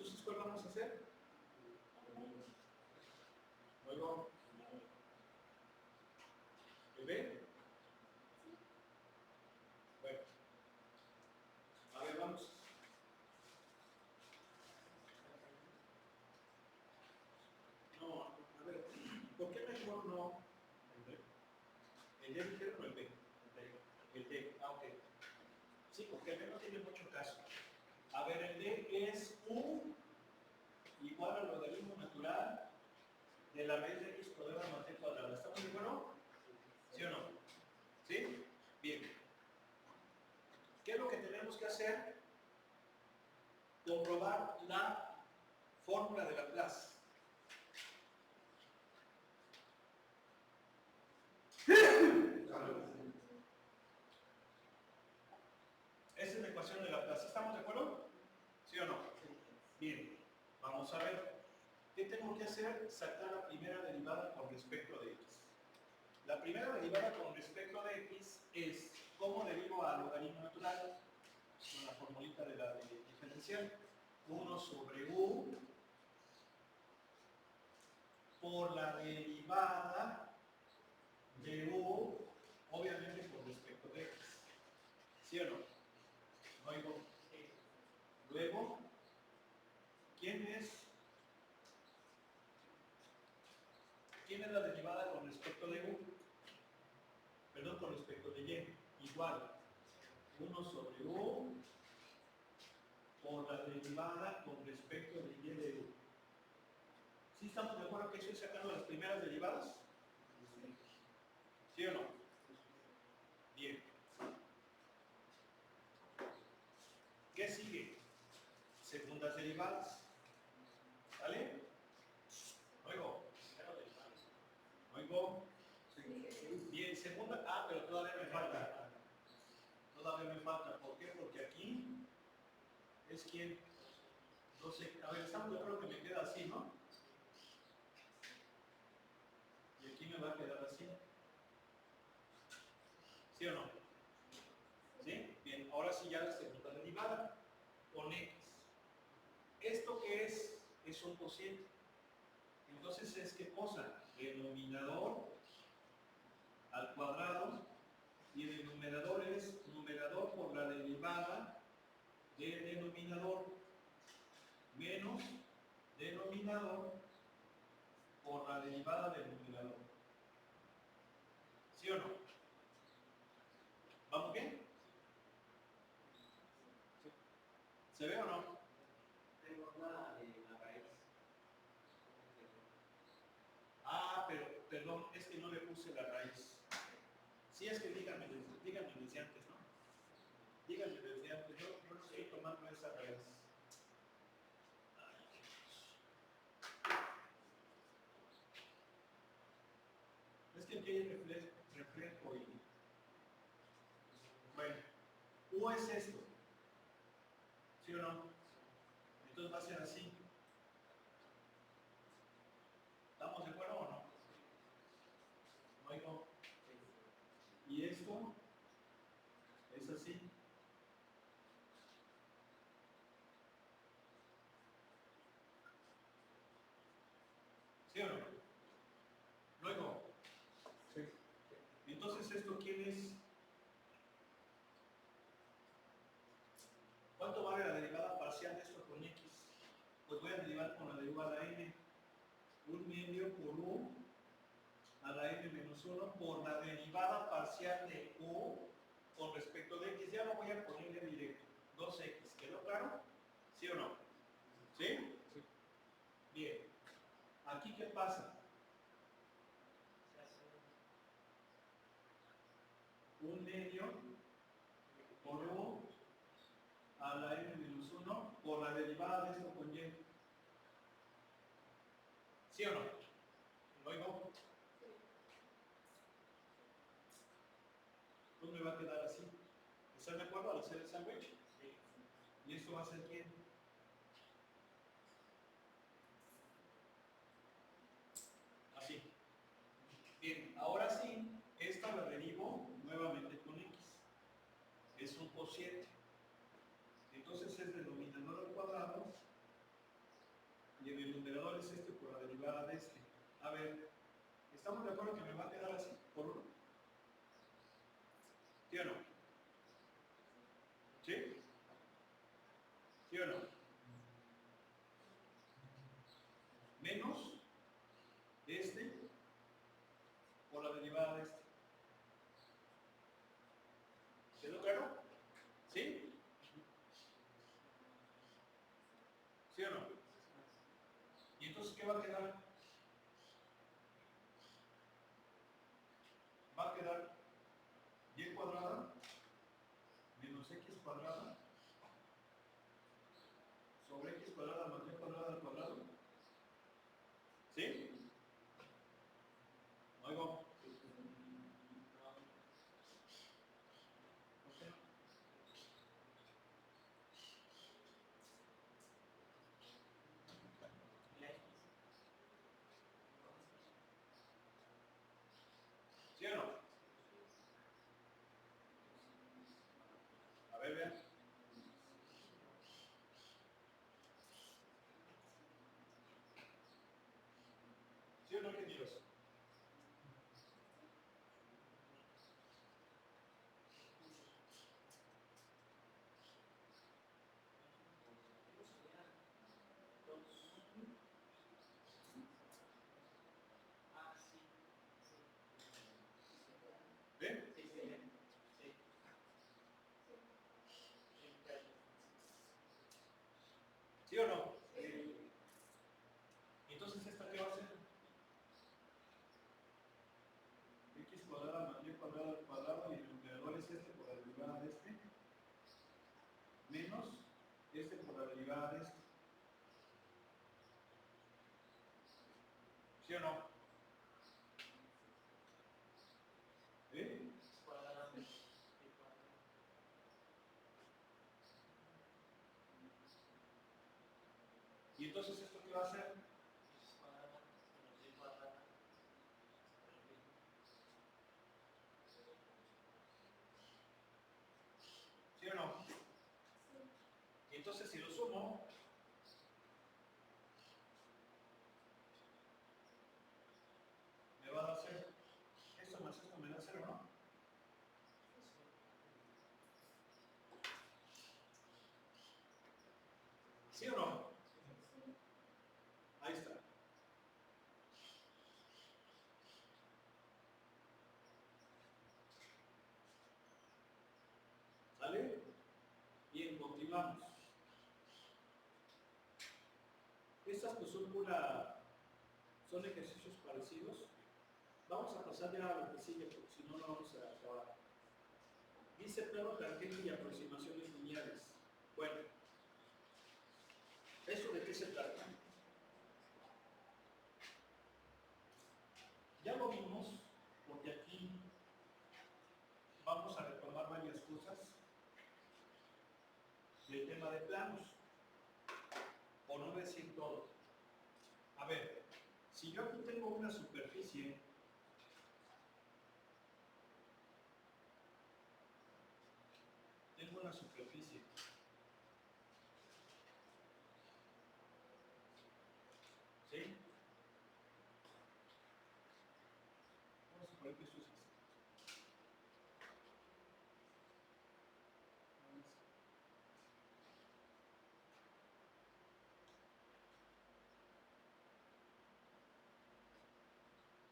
Entonces, ¿cuál vamos a hacer? Luego, ¿el B? Bueno, a ver, vamos. No, a ver, ¿por qué mejor no el B? ¿El D dijeron o el B? El D, ah, ok. Sí, porque el B no tiene mucho caso. A ver, el D es U igual al logaritmo natural de la raíz de x por más t cuadrada. ¿Estamos de acuerdo? ¿Sí o no? ¿Sí? Bien. ¿Qué es lo que tenemos que hacer? Comprobar la fórmula de Laplace. Esa es la ecuación de Laplace. ¿Estamos de acuerdo? ¿Sí o no? Bien. Vamos a ver. ¿Qué tengo que hacer? Sacar la primera derivada con respecto de x. La primera derivada con respecto de x es cómo derivo al logaritmo natural con la formulita de la diferencial. 1 sobre u por la derivada de u, obviamente con respecto de x. ¿Sí o no? ¿No oigo? Luego, ¿quién es la derivada con respecto de u? Perdón, con respecto de y. Igual, 1 sobre u por la derivada con respecto de y de u. ¿Sí estamos de acuerdo que estoy sacando las primeras derivadas? ¿Sí o no? Bien. ¿Qué sigue? Segundas derivadas. ¿Vale? Oigo. Oigo. Bien, segunda. Ah, pero todavía me falta. Todavía me falta. ¿Por qué? Porque aquí es quien. No sé. A ver, estamos de acuerdo que me queda así, ¿no? Y aquí me va a quedar así. ¿Sí o no? ¿Sí? Bien, ahora sí ya la segunda derivada con x. ¿Esto qué es? Es un cociente. Entonces es ¿qué cosa? Denominador al cuadrado y el numerador es numerador por la derivada del denominador menos denominador por la derivada del numerador. ¿Sí o no? ¿Vamos bien? ¿Se ve o no? Tengo la raíz. Ah, pero perdón, es que no le puse la raíz. Sí, es que díganme desde antes, ¿no? Díganme desde antes, yo no estoy tomando esa raíz. Es que aquí hay reflejo y... Bueno, U es esto. ¿Sí o no? Entonces va a ser así. ¿Estamos de acuerdo o no? ¿No oigo? Y esto es así. ¿Sí o no? ¿No oigo? Sí. Entonces, ¿esto quién es? ¿Cuánto vale la derivada parcial de esto con x? Pues voy a derivar con la derivada n. 1 medio por u a la n menos 1 por la derivada parcial de u con respecto de x. Ya lo voy a poner en directo. 2x. ¿Quedó claro? ¿Sí o no? ¿Sí? Sí. Bien. ¿Aquí qué pasa? 1 medio por u a la n menos 1 por la derivada de esto con y. ¿Sí o no? ¿Lo oigo? Pues me va a quedar así. ¿Están de acuerdo al hacer el sándwich? Sí. ¿Y esto va a ser quién? Así. Bien, ahora sí, esta la derivo nuevamente con x. Es un cociente. Entonces es denominador al cuadrado derivada de este. A ver, ¿estamos de acuerdo que me va a quedar así, por uno? ¿Sí o no? ¿Sí? ¿Sí o no? Menos este por la derivada de este. ¿Quedó claro? ¿Sí? ¿Sí o no? ¿Y entonces qué va a quedar? Va a quedar y cuadrada menos x cuadrada sobre x cuadrada más y cuadrada al cuadrado. ¿Sí? Oigo. ¿Sí o no? A ver, vean. ¿Sí o no, queridos? ¿Ven? ¿Sí o no? Entonces, ¿esta qué va a ser? X cuadrada más y cuadrada al cuadrado y el numerador es este por la derivada de este menos este por la derivada de este. ¿Sí o no? ¿Eh? ¿Y entonces esto qué va a ser? ¿Sí o no? Y entonces si lo sumo, me va a dar 0. Esto más esto me da 0, ¿no? ¿Sí o no? Ahí está. ¿Sale? Bien, continuamos. Estas pues son ejercicios parecidos. Vamos a pasar ya a lo que sigue, porque si no, no vamos a acabar. Dice plano tangente y aproximaciones lineales. Bueno, ¿eso de qué se trata? Ya lo vimos, porque aquí vamos a retomar varias cosas del tema de planos, por no decir todo. A ver, si yo aquí tengo una superficie, ¿sí? Vamos a suponer que esto es así.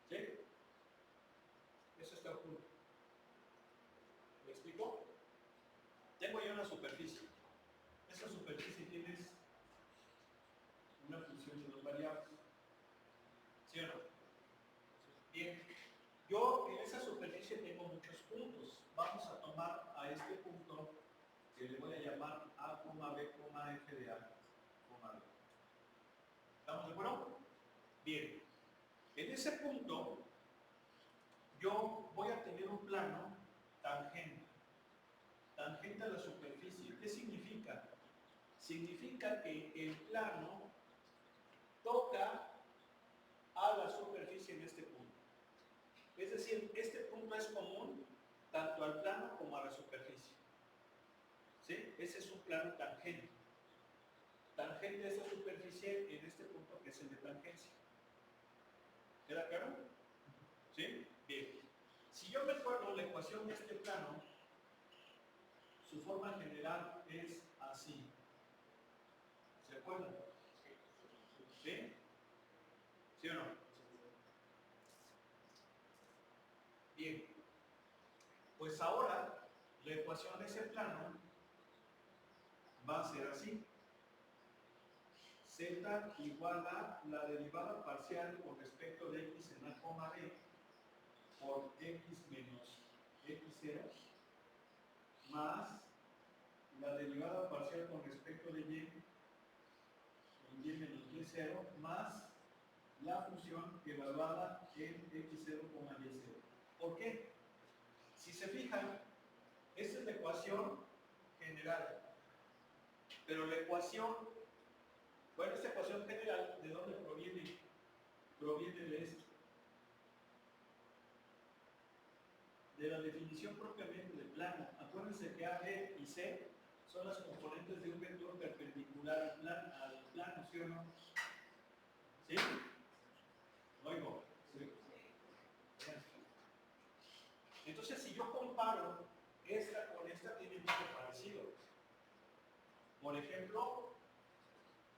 ¿Sí? Eso está oculto. ¿Me explico? Tengo ya una superficie. Esa superficie tienes una función de dos variables. ¿Sí o no? Bien. Yo en esa superficie tengo muchos puntos. Vamos a tomar a este punto que le voy a llamar A, B, F de A, B. ¿Estamos de acuerdo? Bien. En ese punto yo voy a tener un plano tangente. Tangente a la superficie. ¿Qué significa? Significa que el plano toca a la superficie en este punto. Es decir, este punto es común tanto al plano como a la superficie. ¿Sí? Ese es un plano tangente. Tangente a esta superficie en este punto que es el de tangencia. ¿Queda claro? ¿Sí? Bien. Si yo recuerdo la ecuación de este plano, su forma general es así. ¿Se acuerdan? ¿Sí? ¿Sí o no? Bien. Pues ahora, la ecuación de ese plano va a ser así. Z igual a la derivada parcial con respecto de x en a, b por x menos x0 más la derivada parcial con respecto de y en y menos y0 más la función evaluada en x0, y0. ¿Por qué? Si se fijan, esta es la ecuación general, pero la ecuación, bueno, esta ecuación general, ¿de dónde proviene? Proviene de esto, de la definición propiamente del plano. Acuérdense que A, B y C son las componentes de un vector perpendicular al plano, ¿sí o no? ¿Sí? Oigo. ¿Sí? Entonces, si yo comparo esta con esta, tiene mucho parecido. Por ejemplo,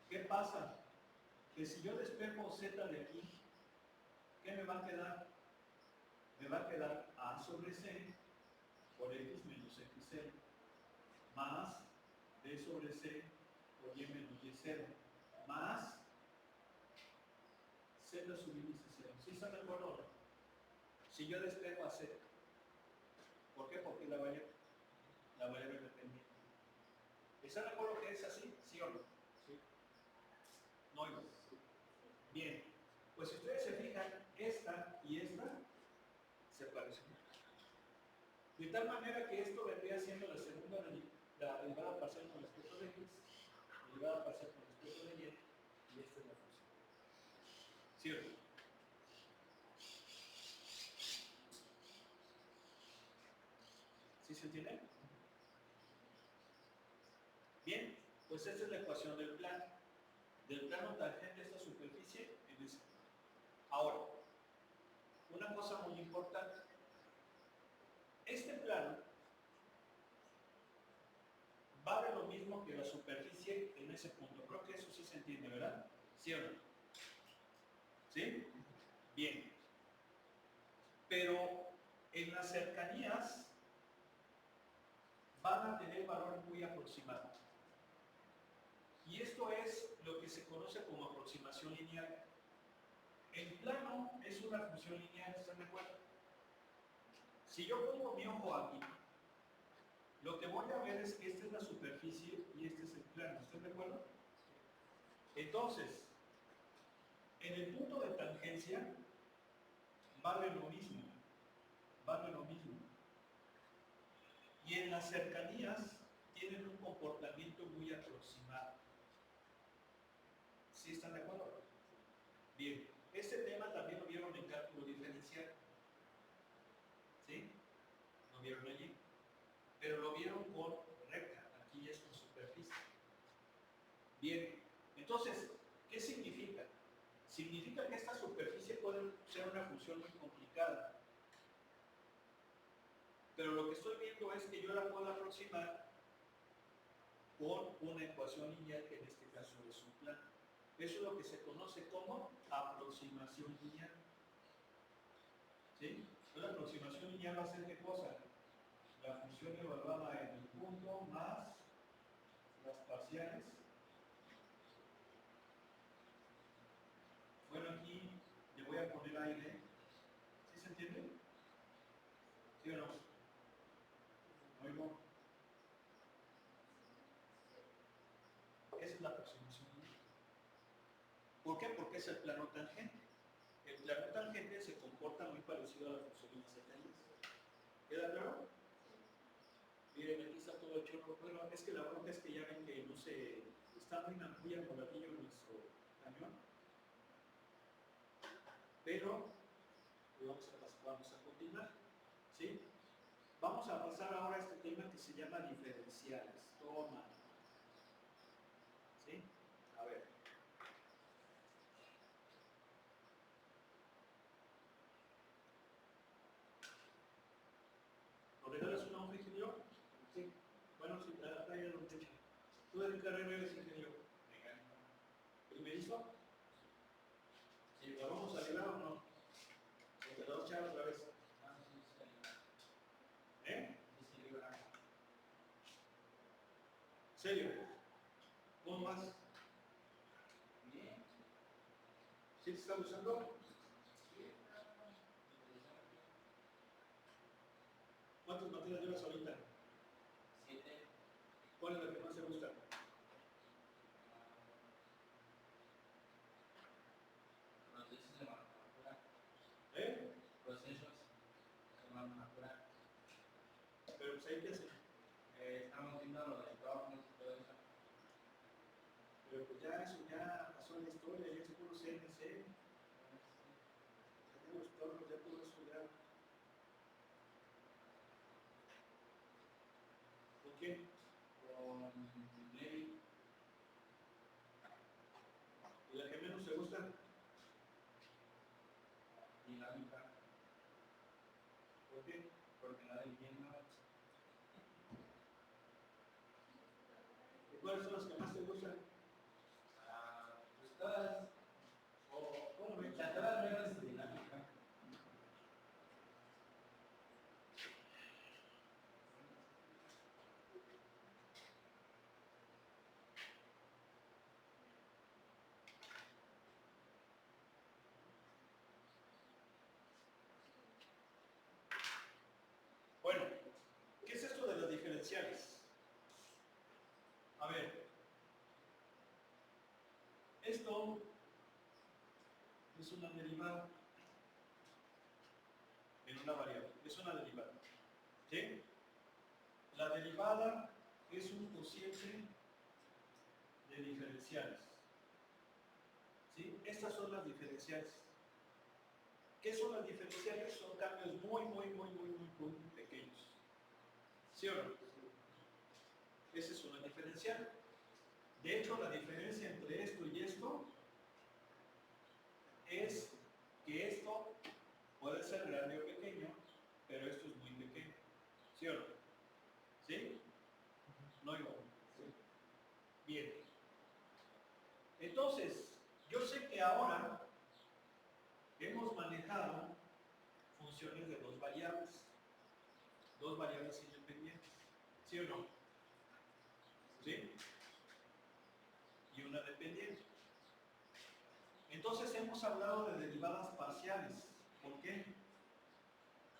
¿qué pasa? Que si yo despejo z de aquí, ¿qué me va a quedar? Me va a quedar a sobre c por x menos x0 más b sobre c por y menos y0 más z subíndice 0. ¿Sí están de acuerdo? Si yo despejo a z, ¿por qué? Porque la variable dependiente. ¿Están de acuerdo que es así? ¿Sí o no? Sí. No oigo. Bien, pues si ustedes se fijan, esta y esta se parecen. De tal manera que esto vendría siendo la segunda la derivada parcial con respecto de x, la derivada parcial con respecto de y esta es la función. ¿Cierto? ¿Sí se entiende? Bien, pues esta es la ecuación del plano. Del plano tangente a esta superficie en ese. Ahora, una cosa muy importante. Este plano vale lo mismo que la superficie en ese punto. Creo que eso sí se entiende, ¿verdad? ¿Sí o no? ¿Sí? Bien. Pero en las cercanías van a tener valor muy aproximado. Y esto es lo que se conoce como aproximación lineal. El plano es una función lineal, ¿están de acuerdo? Si yo pongo mi ojo aquí, lo que voy a ver es que esta es la superficie y este es el plano, ¿están de acuerdo? Entonces, en el punto de tangencia vale lo mismo, vale lo mismo. Y en las cercanías tienen un comportamiento muy aproximado. ¿Sí están de acuerdo? Bien, este tema también lo vieron en cálculo diferencial. ¿Sí? Lo vieron allí. Pero lo vieron con recta, aquí es con superficie. Bien, entonces, ¿qué significa? Significa que esta superficie puede ser una función muy complicada. Pero lo que estoy viendo es que yo la puedo aproximar con una ecuación lineal que en este caso es un plano. Eso es lo que se conoce como aproximación lineal. ¿Sí? La aproximación lineal va a ser ¿qué cosa? La función evaluada en el punto más las parciales. Bueno, aquí le voy a poner aire. ¿Sí se entiende? ¿Sí o no? Oigo. Esa es la aproximación lineal. ¿Por qué? Porque es el plano tangente. El plano tangente se comporta muy parecido a la función isocéntrica. ¿Queda claro? Miren, aquí está todo hecho. Bueno, es que la bronca es que ya ven que no se... Está muy amoladillo nuestro cañón. Pero vamos a continuar. ¿Sí? Vamos a pasar ahora a este tema que se llama diferenciales. Toma. ¿Sí? A ver. ¿Tú de qué carrera eres, ingeniero? Mecánica. ¿Primerizo? Sí, ¿La vamos a librar o no? ¿O te la vamos a echar otra vez? Ah, sí, sí, ¿Eh? sí, libra. ¿Serio? ¿Cómo más? Bien. ¿Sí te está gustando? Sí, está interesante. ¿Cuántas materias llevas ahorita? 7. ¿Cuál es la que más te gusta? Procesos de manufactura. ¿Eh? Procesos de manufactura. Pero pues ahí qué hacen. Estamos viendo lo de tornos y todo eso. Pero pues ya eso ya pasó en la historia, ya es puro CNC. Ya los tornos, ya todo eso ya. ¿Con quién? Con Levi, ¿Y la que menos te gusta? dinámica, ¿Por qué? porque no entiendo. ¿Y cuáles son las que más te gustan? Pues todas, ¿O cómo me todas menos dinámica. Bueno, ¿qué es esto de las diferenciales? A ver, esto es una derivada en una variable, es una derivada. ¿Sí? La derivada es un cociente de diferenciales. ¿Sí? Estas son las diferenciales. ¿Qué son las diferenciales? Son cambios muy pequeños. ¿Sí o no? Esa es una diferencial. De hecho, la diferencia entre esto y esto es que esto puede ser grande o pequeño, pero esto es muy pequeño. ¿Sí o no? ¿Sí? No igual. Bien. Entonces, yo sé que ahora hemos manejado funciones de dos variables independientes. ¿Sí o no? ¿Sí? Y una dependiente. Entonces hemos hablado de derivadas parciales. ¿Por qué?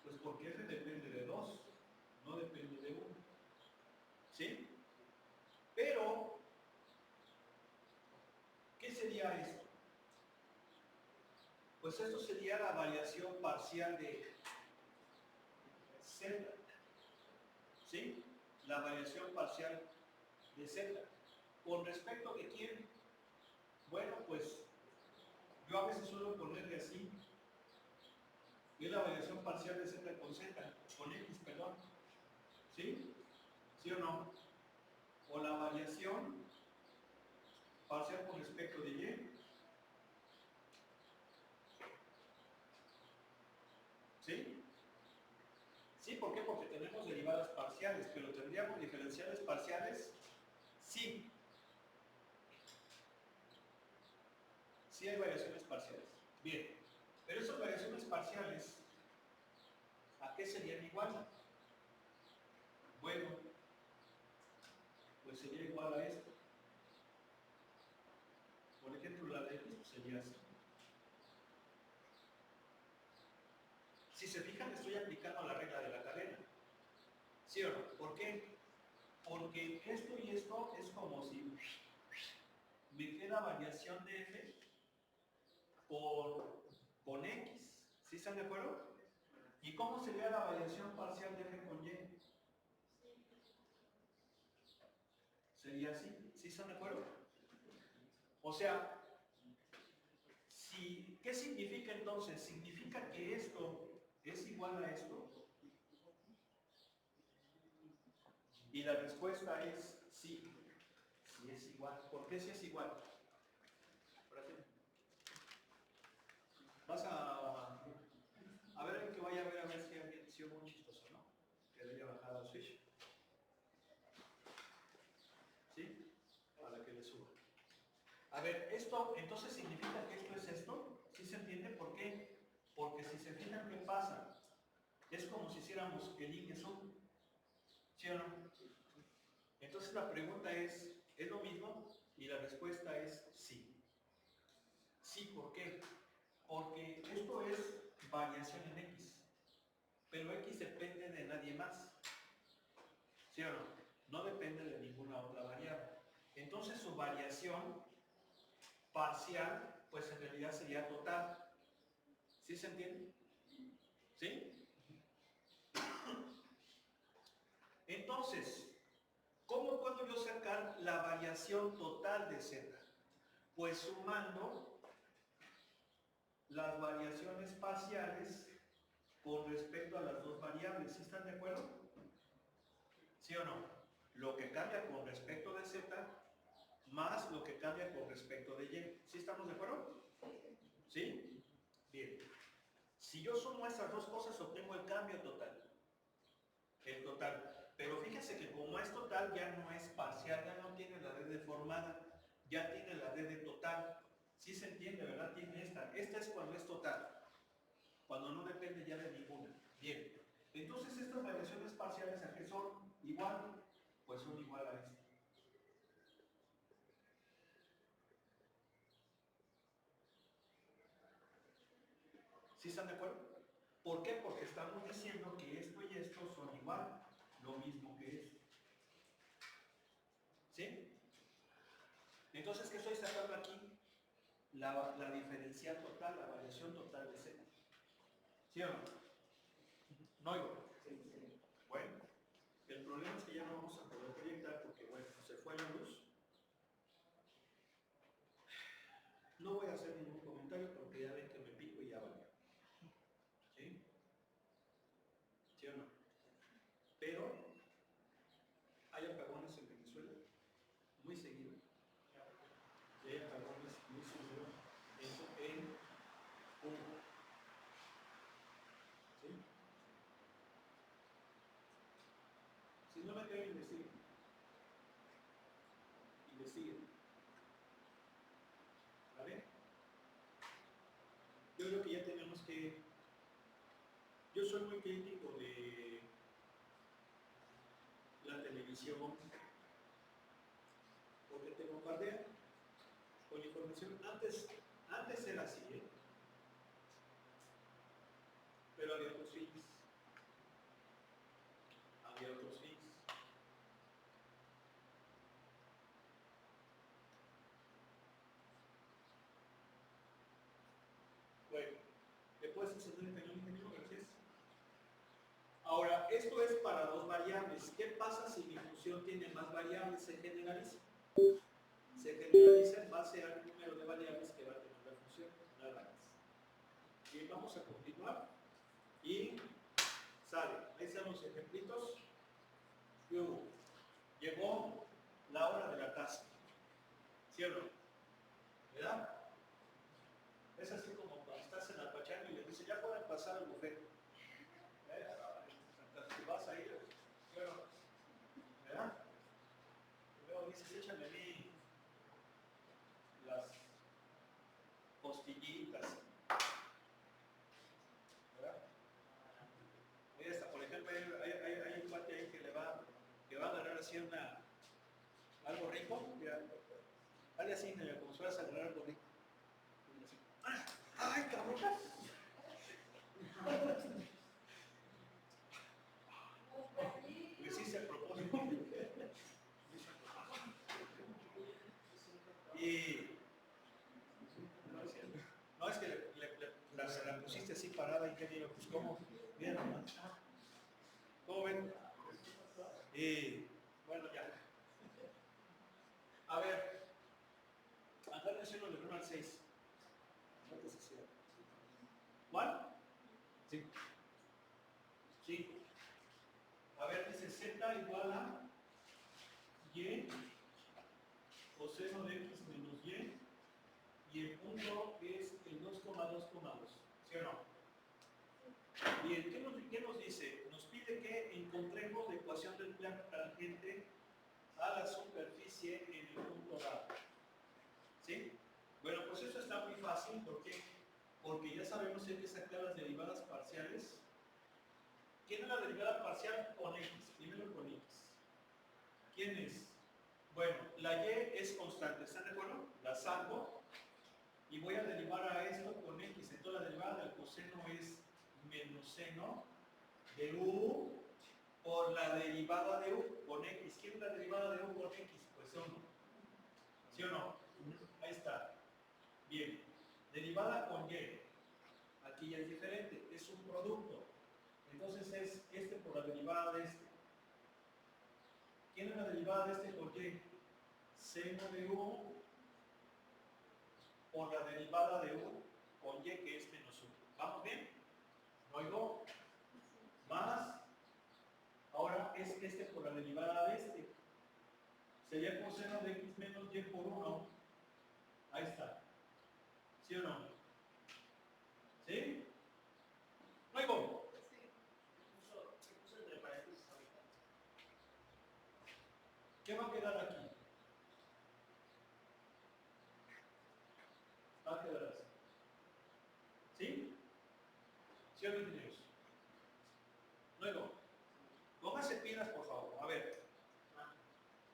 Pues porque f depende de 2, no depende de 1. ¿Sí? Pero, ¿qué sería esto? Pues esto sería la variación parcial de z. ¿Sí? La variación parcial de z. ¿Con respecto a quién? Bueno, pues yo a veces suelo ponerle así. Es la variación parcial de z con z, con x, perdón. ¿Sí? ¿Sí o no? O la variación parcial con respecto de y. ¿Sí? Sí, ¿por qué? Porque tenemos derivadas parciales, pero ¿tendríamos diferenciales parciales? Sí. Sí hay variaciones parciales. Bien. Pero esas variaciones parciales, ¿a qué serían igual? Bueno, pues sería igual a esto. Por ejemplo, la de x pues sería así. Si se fijan, estoy aplicando la regla de la cadena. ¿Sí o no? ¿Por qué? Porque esto y esto es como si me queda variación de f con x. ¿Sí están de acuerdo? ¿Y cómo sería la variación parcial de f con y? Sería así. ¿Sí están de acuerdo? O sea, ¿qué significa entonces? Significa que esto es igual a esto. Y la respuesta es sí. Sí es igual. ¿Por qué sí es igual? Vas a ver el que vaya a ver si alguien ha sido muy chistoso, ¿no? Que le haya bajado el switch. ¿Sí? A ver, esto entonces significa que esto es esto. ¿Sí se entiende por qué? Porque si se fijan, ¿qué pasa? Es como si hiciéramos el yin y el zoom. ¿Sí o no? Entonces la pregunta ¿es lo mismo? Y la respuesta es sí. Sí, ¿por qué? Porque esto es variación en X. Pero X depende de nadie más. ¿Sí o no? No depende de ninguna otra variable. Entonces su variación parcial, pues en realidad sería total. ¿Sí se entiende? ¿Sí? Entonces, ¿cómo puedo yo sacar la variación total de Z? Pues sumando las variaciones parciales con respecto a las dos variables. ¿Sí están de acuerdo? ¿Sí o no? Lo que cambia con respecto de Z más lo que cambia con respecto de Y. ¿Sí estamos de acuerdo? ¿Sí? Bien. Si yo sumo estas dos cosas, obtengo el cambio total. El total. Pero fíjense que como es total, ya no es parcial, ya no tiene la D deformada, ya tiene la D de total. Sí se entiende, ¿verdad? Tiene esta. Esta es cuando es total, cuando no depende ya de ninguna. Bien. Entonces estas variaciones parciales, ¿a qué son? Igual. Pues son igual a esta. ¿Sí están de acuerdo? ¿Por qué? Porque estamos diciendo que esto y esto son igual, lo mismo que esto. ¿Sí? Entonces, ¿qué estoy sacando aquí? La diferencial total, la variación total de Z. ¿Sí o no? No oigo. Bueno, el problema es que ya no vamos a poder proyectar porque, bueno, se fue la luz. No voy a hacer ningún comentario porque ya ven que me pico y ya valió. ¿Sí? ¿Sí o no? Pero hay apagones en Venezuela muy seguido. Y hay apagones muy seguido en Cuba. ¿Sí? Si no me creen, investiguen. Investiguen. ¿Vale? Yo creo que ya tenemos que... Yo soy muy crítico de la televisión porque te bombardean con información. Antes era así, ¿eh? Pero había otros fines. Había otros fines. Bueno, ¿me puedes encender el cañón, ingeniero? Gracias. Ahora, esto es para dos variables. ¿Qué pasa si mi función tiene más variables? Se generaliza. Se generaliza en base al número de variables que va a tener la función. Nada más. Bien, vamos a continuar. Y sale. Ahí están los ejemplitos. ¿Qué hubo? Llegó la hora de la taza. ¿Sí o no? ¿Verdad? Es así como cuando estás en la pachanga y le dices, ya pueden pasar al buffet. Entonces vas a ir, bueno, ¿verdad? Y luego dices, échame a mí las costillitas, ¿verdad? Esta, por ejemplo, hay un cuate ahí que va a agarrar así algo rico, mira, dale así, como si vas a agarrar algo rico. ¡Ay, cabrón! Lo hiciste a propósito. Y no es que se la pusiste así parada y que digo, pues cómo, bien nomás. ¿Cómo ven? Y bueno, ya. A ver, andar en cielo del 1 al 6. ¿Cuál? Sí. Sí. A ver, dice Z igual a Y coseno de X menos Y el punto es el 2,2,2. ¿Sí o no? Bien, ¿qué nos dice? Nos pide que encontremos la ecuación del plano tangente a la superficie en el punto dado. ¿Sí? menos hay que sacar las derivadas parciales. ¿Quién es la derivada parcial con x? Primero con x. ¿Quién es? Bueno, la y es constante, ¿están de acuerdo? La saco y voy a derivar a esto con x. Entonces la derivada del coseno es menos seno de u por la derivada de u con x. ¿Quién es la derivada de u con x? Pues 1. ¿Sí o no? Ahí está. Bien. Derivada con y. Aquí ya es diferente. Es un producto. Entonces es este por la derivada de este. ¿Quién es la derivada de este por y? Seno de u por la derivada de u con y, que es menos 1. ¿Vamos bien? ¿No oigo? Más. Ahora es este por la derivada de este. Sería coseno de x menos y por 1. Ahí está. ¿Sí o no? ¿Sí? ¿No oigo? Se puso entre paréntesis ahorita. ¿Qué va a quedar aquí? Va a quedar así. ¿Sí? ¿Sí o no, ingenieros? Luego, pónganse pilas, por favor. A ver.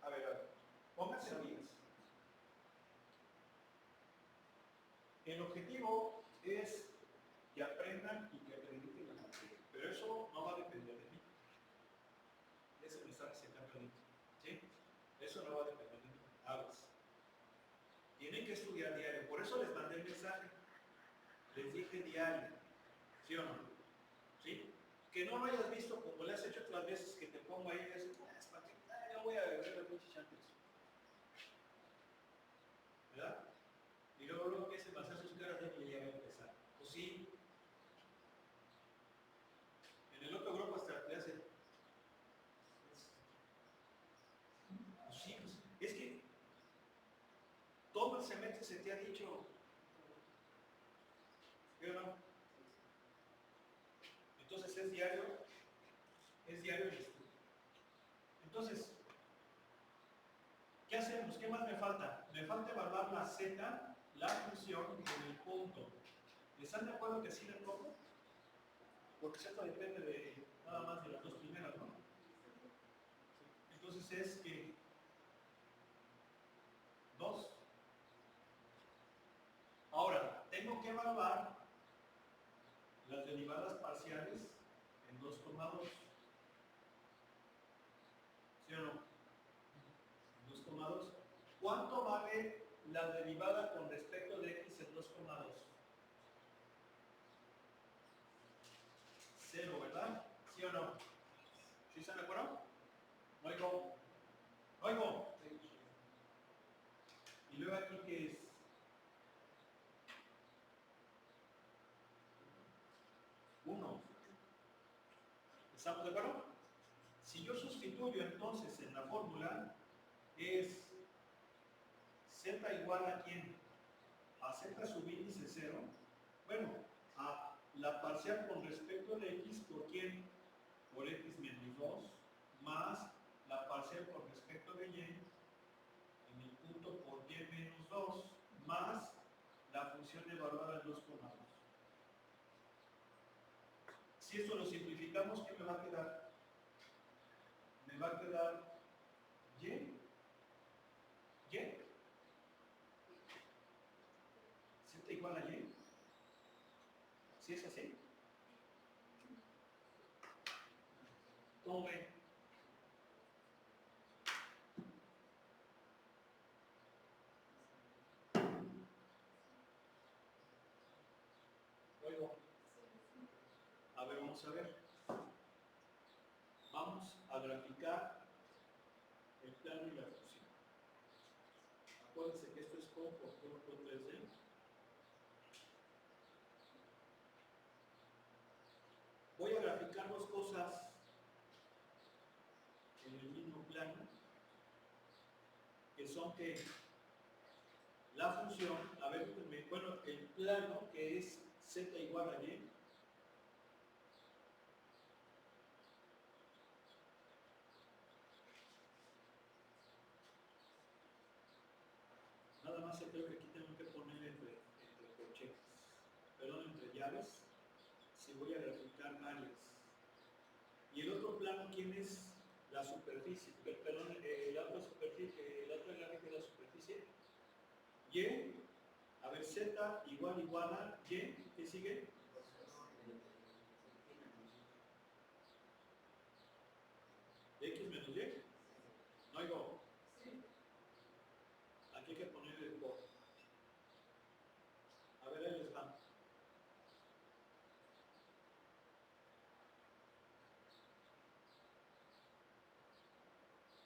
A ver. Pónganse pilas. El objetivo es que aprendan y que acrediten la materia. Pero eso no va a depender de mí. Ese mensaje se cambia ahorita. ¿Sí? Eso no va a depender de mí. Aguas. Tienen que estudiar diario. Por eso les mandé el mensaje. Les dije diario. ¿Sí o no? ¿Sí? Que no lo hayas visto como le has hecho otras veces, que te pongo ahí y dices, es para que yo voy a ver la pinche Champions. ¿Verdad? Y luego empiezan a hacer sus caras de que ya va a empezar. Pues sí. En el otro grupo hasta te hacen. Pues sí, pues, es que todo el semestre se te ha dicho. ¿Sí o no? Entonces es diario el estudio. Entonces, ¿qué hacemos? ¿Qué más me falta? Me falta evaluar la z, la función en el punto. ¿Están de acuerdo que sí le pongo? Porque z depende de nada más de las dos primeras, ¿no? Entonces es que 2. Ahora, tengo que evaluar las derivadas parciales en 2,2. ¿Sí o no? 2,2. ¿Cuánto vale la derivada con respecto de x en 2,2? 0, ¿verdad? ¿Sí o no? ¿Sí están de acuerdo? No oigo. No oigo. Y luego aquí, ¿qué es? 1. ¿Estamos de acuerdo? Si yo sustituyo entonces en la fórmula, es z igual a ¿quién? A z subíndice 0. Bueno, a la parcial con respecto de x por ¿quién? Por x menos 2, más la parcial con respecto de y en el punto por y menos 2, más la función evaluada en 2,2. Si esto lo simplificamos, ¿qué me va a quedar? Me va a quedar y, z igual a y. ¿Sí es así? Tome. Luego, a ver, vamos a ver. Vamos a graficar el plano y la función. Acuérdense que esto es con conjunto 3D. Voy a graficar dos cosas en el mismo plano, que son que la función, a ver, bueno, el plano que es z igual a y, nada más creo que aquí tengo que poner entre corchetes. perdón, entre llaves, si voy a graficar áreas. Y el otro plano, ¿quién es? La superficie, perdón, la otra superficie, la otra gráfica es la superficie. Y, a ver, Z igual a Y, ¿qué sigue? X menos Y. No oigo. Aquí hay que poner el por. A ver, ahí les va.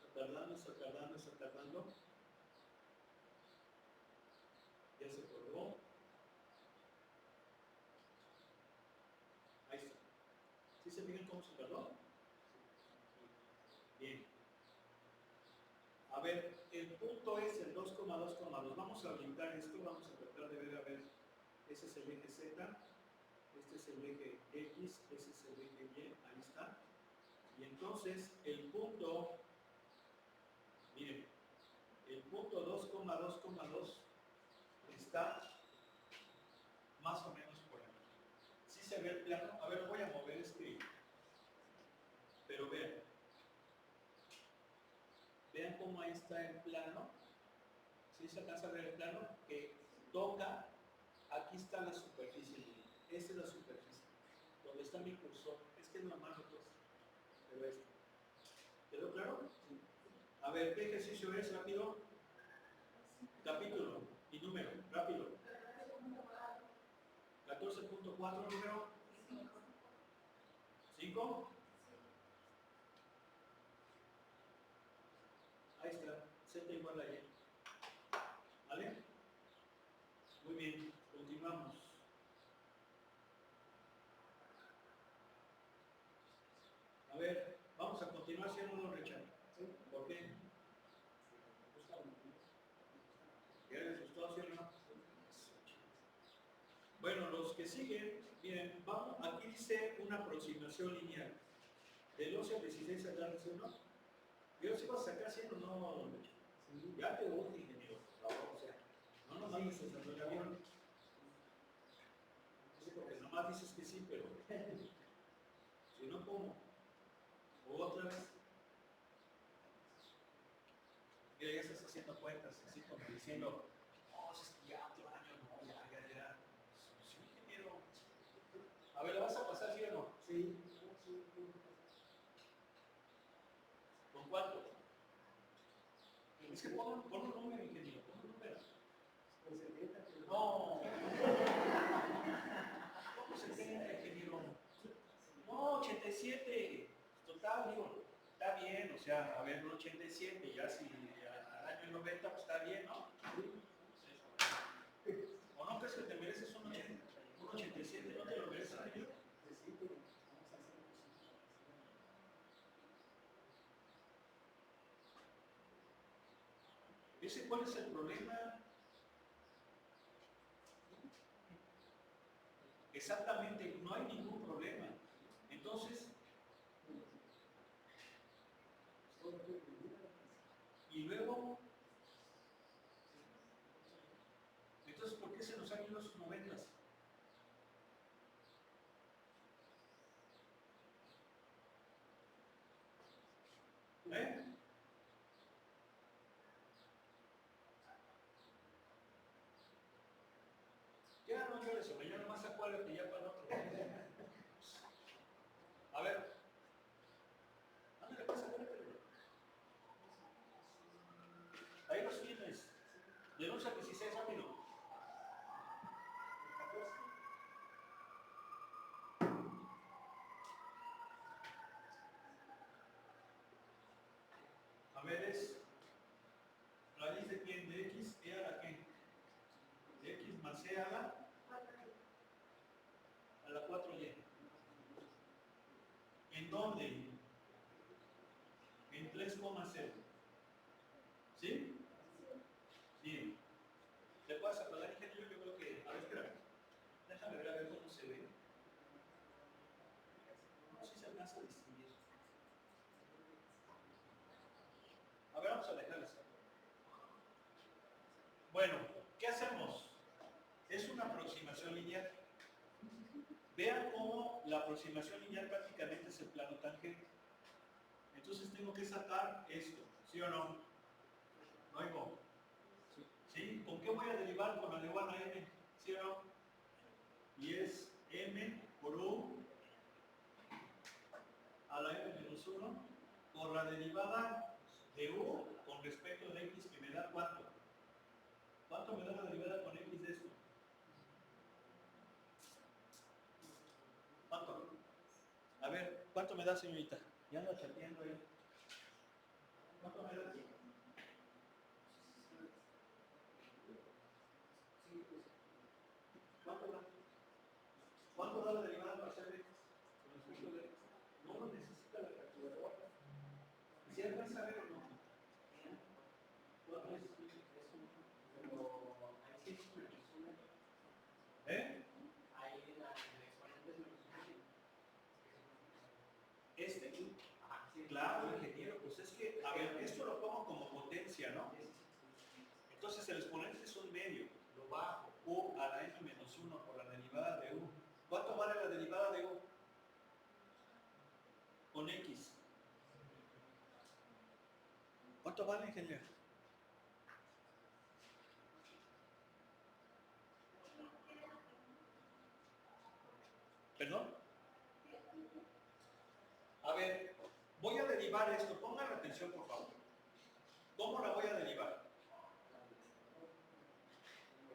Está tardando. Ya se colgó. Ahí está. ¿Sí se fijan cómo se tardó? Bien. A ver, el punto es el 2,2,2. Vamos a orientar esto, vamos a tratar de ver, a ver, ese es el eje Z, este es el eje X, ese es el eje Y, ahí está. Y entonces el punto, miren, el punto 2,2,2 está más o menos por aquí. Si se ve el plano, a ver, voy a mover este, pero vean cómo ahí está el plano. Si se alcanza a ver el plano que toca, aquí está la superficie. Esta es la superficie, donde está mi cursor. Es que es normal, pues, pero esto. ¿Quedó claro? Sí. A ver, ¿qué ejercicio es? Rápido. Capítulo y número, rápido. 14.4, número 5. Ahí está, Z igual a Y. ¿Vale? Muy bien, continuamos. A ver, vamos a continuar haciendo Richard. ¿Por qué? ¿Ya les gustó, sí o no? Bueno, los que siguen, miren, vamos, aquí dice una aproximación lineal. Del 11 al 16 al darles uno. Yo si vas a sacar 100 o no, sí. Ya te gusta, ingeniero, por favor, o sea, no nomás dices el avión. Sí, porque nomás dices que sí, pero si no, ¿cómo? O otra vez. Mira, ya estás haciendo cuentas, así como diciendo, no, es que ya otro año, no, ya. Sí, ingeniero. A ver, ¿la vas a pasar, sí o no? Sí. ¿Con cuánto? Es que pon un número, ingeniero, pon un número. Con 70, pero no. ¿Cómo 70, ingeniero? No, 87. Total, digo, está bien, o sea, a ver, un 87, ya si al año 90, pues está bien, ¿no? ¿O no crees que te mereces un 87? ¿No te lo mereces, ingeniero? ¿Ese cuál es el problema? Exactamente, no hay ningún problema. Entonces, y luego, entonces, ¿por qué se nos han ido esos 90s? ¿Eh? Ya no llores, hombre, ya nomás acuérdate ya para otro. A ver, ándale, pues acuérdate. Ahí los tienes. De 11 a 16, rápido. 14. A ver, es raíz de quién, de X, E a la qué. De X más E a la 4Y. ¿En dónde? En 3,0. ¿Sí? Bien. ¿Te puedes acordar, ingeniero? Yo creo que. A ver, espera. Déjame ver a ver cómo se ve. No sé si se alcanza a distinguir. A ver, vamos a dejarles. Bueno, ¿qué hacemos? Es una aproximación lineal. Vean cómo la aproximación lineal prácticamente es el plano tangente. Entonces tengo que sacar esto, ¿sí o no? ¿No hay cómo? ¿Sí? ¿Con qué voy a derivar? Con la de 1 a m, ¿sí o no? Y es m por u a la m menos 1 por la derivada de u con respecto de x, que me da ¿cuánto? ¿Cuánto me da la derivada con x de esto? ¿Cuánto? A ver, ¿cuánto me da, señorita? Ya anda chateando ahí. ¿Cuánto me da? ¿Cuánto da? ¿Cuánto da la derivada parcial de x? Con respecto de x. No lo necesita la calculadora. ¿Si alcanza a ver o no? ¿Cuánto es? ¿Eh? Claro, ingeniero, pues es que, a ver, esto lo pongo como potencia, ¿no? Entonces el exponente es un medio, lo bajo, u a la n menos 1 por la derivada de u. ¿Cuánto vale la derivada de u? Con x. ¿Cuánto vale, ingeniero? ¿Perdón? A ver, voy a derivar esto, pongan atención por favor. ¿Cómo la voy a derivar?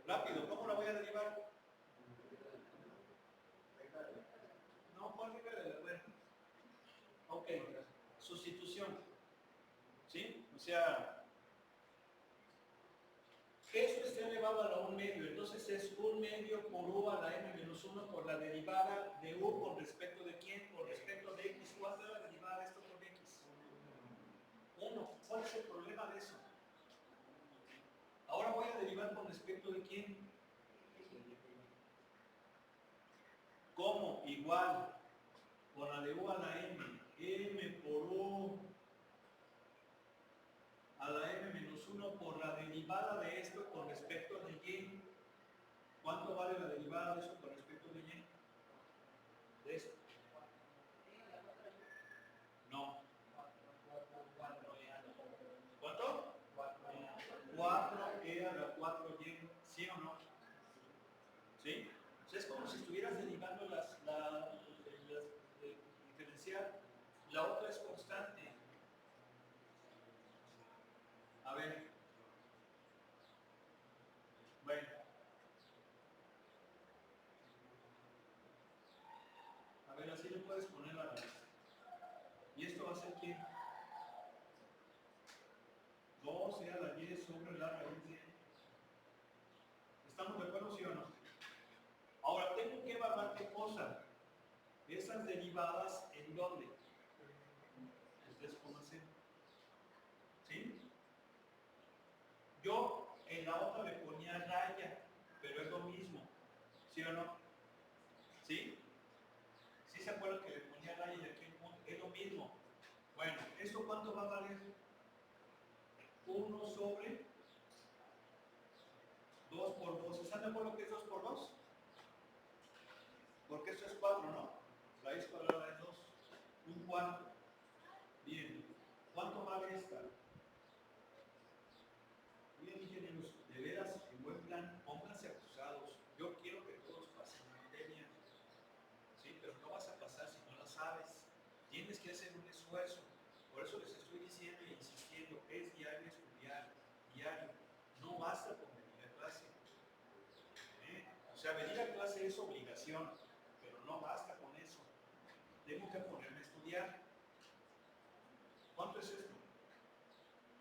Rápido, ¿cómo la voy a derivar? No, ¿cuál regla de la cuenta? Ok, sustitución. ¿Sí? O sea, esto está elevado a la 1 medio, entonces es 1 medio por u a la n menos 1 por la derivada de u con respecto de quién, con respecto de x. ¿Cuánto es la derivada de esto con x? 1. ¿Cuál es el problema de eso? Ahora voy a derivar con respecto de quién. ¿Cómo? Igual, con la de u a la m, m por u a la m menos 1 por la derivada de esto con respecto de y. ¿Cuánto vale la derivada de eso con respecto de y? De esto. No. ¿Cuánto? 4e a la 4y. ¿Sí o no? ¿Sí? O sea, es como si estuvieras derivando la diferencial. La otra es constante. A ver. Bueno. A ver, así le puedes poner la raíz. ¿Y esto va a ser qué? 2e a la y sobre la raíz de. ¿Estamos de acuerdo, sí o no? Ahora, tengo que evaluar qué cosa. Esas derivadas, ¿en dónde? Ustedes pónganse. ¿Sí? Yo en la otra le ponía raya, pero es lo mismo. ¿Sí o no? ¿Sí? ¿Sí se acuerdan que le ponía raya y aquí es lo mismo? Bueno, ¿esto cuánto va a valer? 1 sobre 2 por 2. ¿Están de acuerdo que es 2 por 2? Porque esto es 4, ¿no? Raíz cuadrada es 2. Un cuarto. Bien. ¿Cuánto vale esta? Bien, ingenieros, de veras, en buen plan, pónganse acusados. Yo quiero que todos pasen la materia. Sí, pero no vas a pasar si no la sabes. Tienes que hacer un esfuerzo. Por eso les estoy diciendo e insistiendo, es diario estudiar, diario. No basta con venir a clase. O sea, venir a clase es obligación, pero no basta con eso. Tengo que ponerme a estudiar. ¿Cuánto es esto?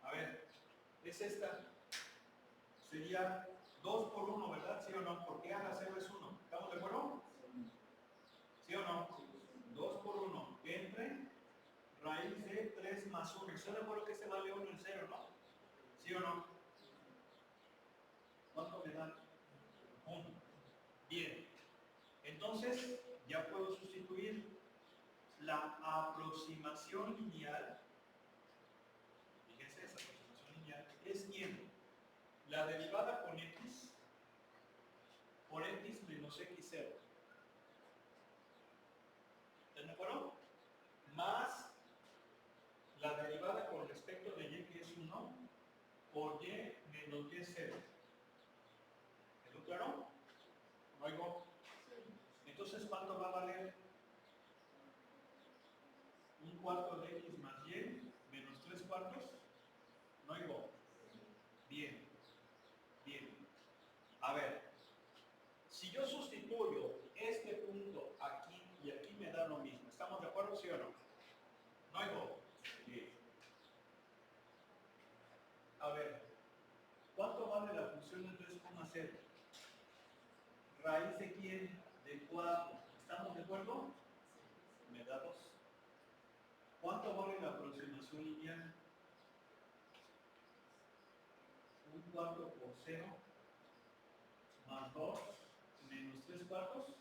A ver, es esta. Sería 2 por 1, ¿verdad? ¿Sí o no? Porque a la 0 es 1. ¿Estamos de acuerdo? ¿Sí o no? 2 por 1 entre raíz de 3 más 1. ¿Están de acuerdo que este vale 1 en 0, no? ¿Sí o no? ¿Cuánto me da? 1. Bien. Entonces, ya puedo sustituir la aproximación lineal. Fíjense, esa aproximación lineal es ¿quién? La derivada con x por x menos x0. lo que es 0. ¿Quedó claro? ¿No oigo? Entonces, ¿cuánto va a valer un cuarto de x más y menos 3 cuartos? ¿No oigo? Bien, bien. A ver, si yo sustituyo este punto aquí y aquí me da lo mismo, ¿estamos de acuerdo, sí o no? ¿No oigo? Bien. A ver, ¿cuánto vale la función de 3,0? ¿Raíz de quién? De 4. ¿Estamos de acuerdo? Me da 2. ¿Cuánto vale la aproximación lineal? Un cuarto por 0 más 2 menos 3 cuartos.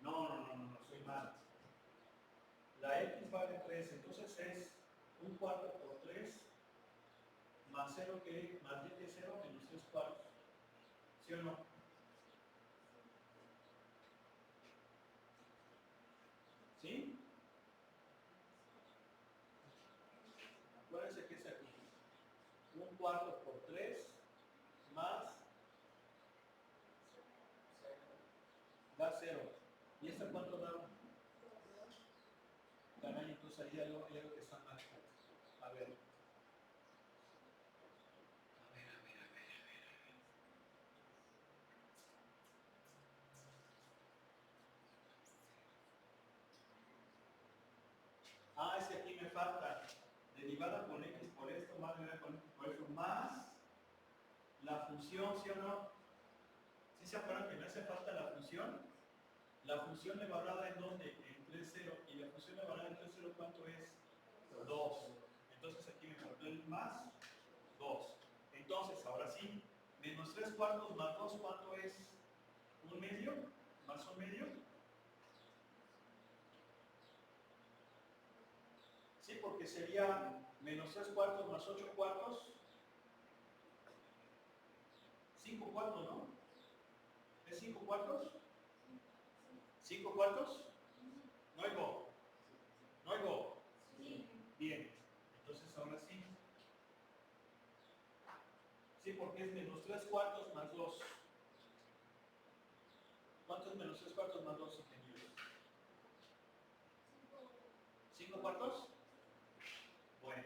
No, soy mal. La x vale 3, entonces es un cuarto por 3 más 0 que más y que 0 menos 3 cuartos. ¿Sí o no? ¿Sí? Acuérdense que es aquí. Un cuarto por 3 más da 0. ¿Y esta cuánto da? Caray, entonces ahí hay algo que está mal. A ver. Ah, es que aquí me falta derivada con x por esto, más derivada con x por eso, más la función, ¿sí o no? ¿Sí se acuerdan que me hace falta la función? La función evaluada en dónde? En 3,0. ¿Y la función evaluada en 3,0 cuánto es? 2. Entonces aquí me faltó el más 2. Entonces, ahora sí, menos 3 cuartos más 2, ¿cuánto es? ¿Un medio? ¿Más un medio? Sí, porque sería menos 3 cuartos más 8 cuartos. 5 cuartos, ¿no? ¿Es 5 cuartos? ¿5 cuartos? No oigo. ¿No oigo? Sí. Bien. Entonces ahora sí. Sí, porque es menos 3 cuartos más 2. ¿Cuánto es menos 3 cuartos más 2, ingenieros? 5 cuartos. Bueno.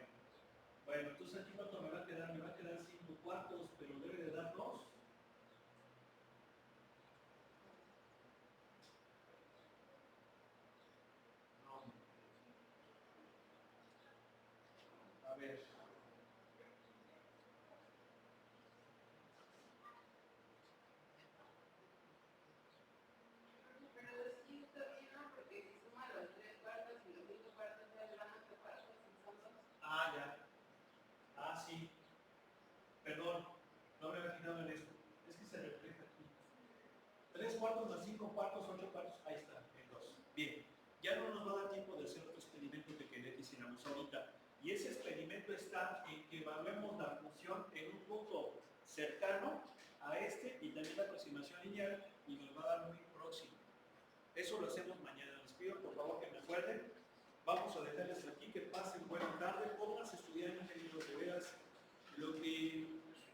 Bueno, entonces aquí cuánto me va a quedar? Me va a quedar 5 cuartos, pero debe de dar 2. No. A ver. Pero es que está bien, ¿no? Porque si suma los 3 cuartos y los 5 cuartos, ya le van a hacer cuartos y son 2. Ah, ya. Ah, sí. Perdón. No me había fijado en esto. Es que se refleja aquí. 3 cuartos más 5 cuartos, 8 cuartos. Ahí está, en 2. Bien. Ya no nos va a dar tiempo de hacer otro experimento que quisiéramos ahorita. Y ese experimento está en que evaluemos la función en un punto cercano a este y también la aproximación lineal y nos va a dar muy próximo. Eso lo hacemos mañana. Les pido por favor que me acuerden. Vamos a dejarles aquí que pasen buen